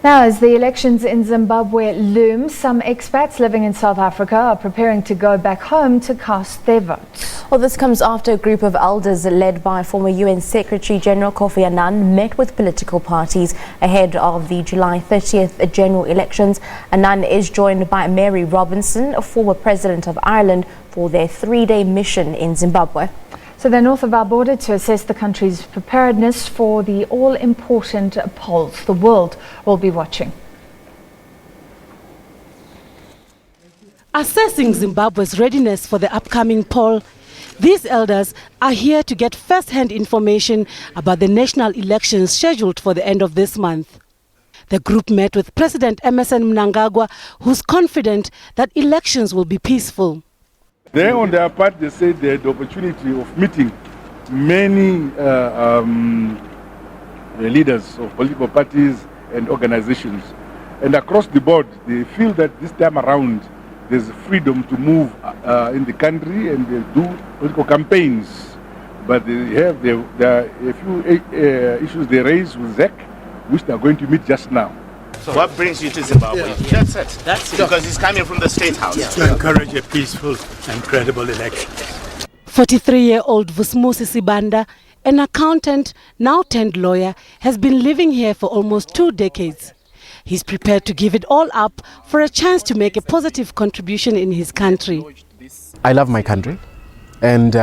Now, as the elections in Zimbabwe loom, some expats living in South Africa are preparing to go back home to cast their votes. Well, this comes after a group of elders led by former UN Secretary General Kofi Annan met with political parties ahead of the July 30th general elections. Annan is joined by Mary Robinson, a former president of Ireland, for their three-day mission in Zimbabwe. So they're north of our border to assess the country's preparedness for the all-important polls. The world will be watching. Assessing Zimbabwe's readiness for the upcoming poll, these elders are here to get first-hand information about the national elections scheduled for the end of this month. The group met with President Emmerson Mnangagwa, who's confident that elections will be peaceful. They, on their part, they said they had the opportunity of meeting many leaders of political parties and organizations. And across the board, they feel that this time around, there's freedom to move in the country and they do political campaigns. But there are a few issues they raised with ZEC, which they are going to meet just now. So what brings you to Zimbabwe? That's it. That's it. Because he's coming from the State House. To encourage a peaceful and credible election. 43-year-old Vusmusi Sibanda, an accountant, now turned lawyer, has been living here for almost 2 decades. He's prepared to give it all up for a chance to make a positive contribution in his country. I love my country, and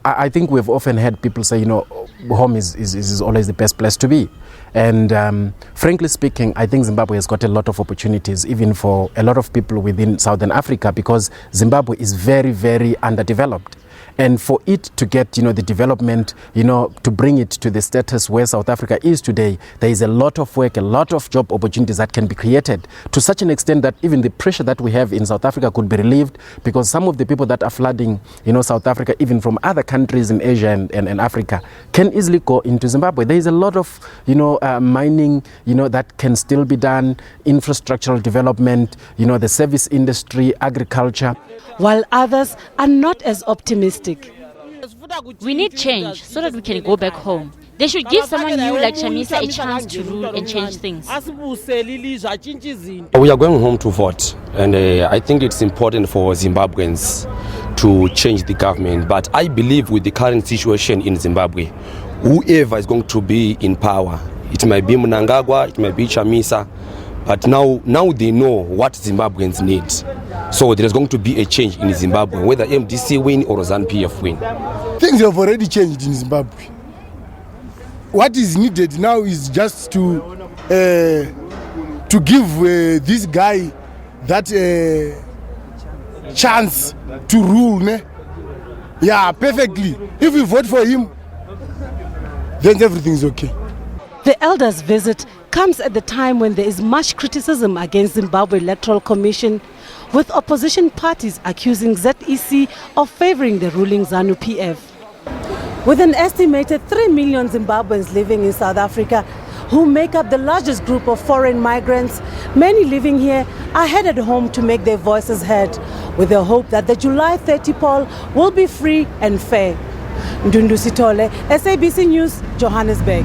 I think we've often had people say, you know, home is always the best place to be. And frankly speaking, I think Zimbabwe has got a lot of opportunities, even for a lot of people within Southern Africa, because Zimbabwe is very, very underdeveloped. And for it to get, you know, the development, you know, to bring it to the status where South Africa is today, there is a lot of work, a lot of job opportunities that can be created to such an extent that even the pressure that we have in South Africa could be relieved, because some of the people that are flooding, you know, South Africa, even from other countries in Asia and Africa, can easily go into Zimbabwe. There is a lot of, you know, mining, you know, that can still be done, infrastructural development, you know, the service industry, agriculture. While others are not as optimistic. We need change so that we can go back home. They should give someone new like Chamisa a chance to rule and change things. We are going home to vote, and I think it's important for Zimbabweans to change the government. But I believe with the current situation in Zimbabwe, whoever is going to be in power, it might be Mnangagwa, it might be Chamisa, but now they know what Zimbabweans need. So there is going to be a change in Zimbabwe, whether MDC win or ZANU-PF win. Things have already changed in Zimbabwe. What is needed now is just to give this guy that chance to rule. Yeah, perfectly. If we vote for him, then everything is okay. The elders' visit comes at the time when there is much criticism against Zimbabwe Electoral Commission, with opposition parties accusing ZEC of favoring the ruling ZANU-PF. With an estimated 3 million Zimbabweans living in South Africa, who make up the largest group of foreign migrants, many living here are headed home to make their voices heard, with the hope that the July 30 poll will be free and fair. Ndundu Sitole, SABC News, Johannesburg.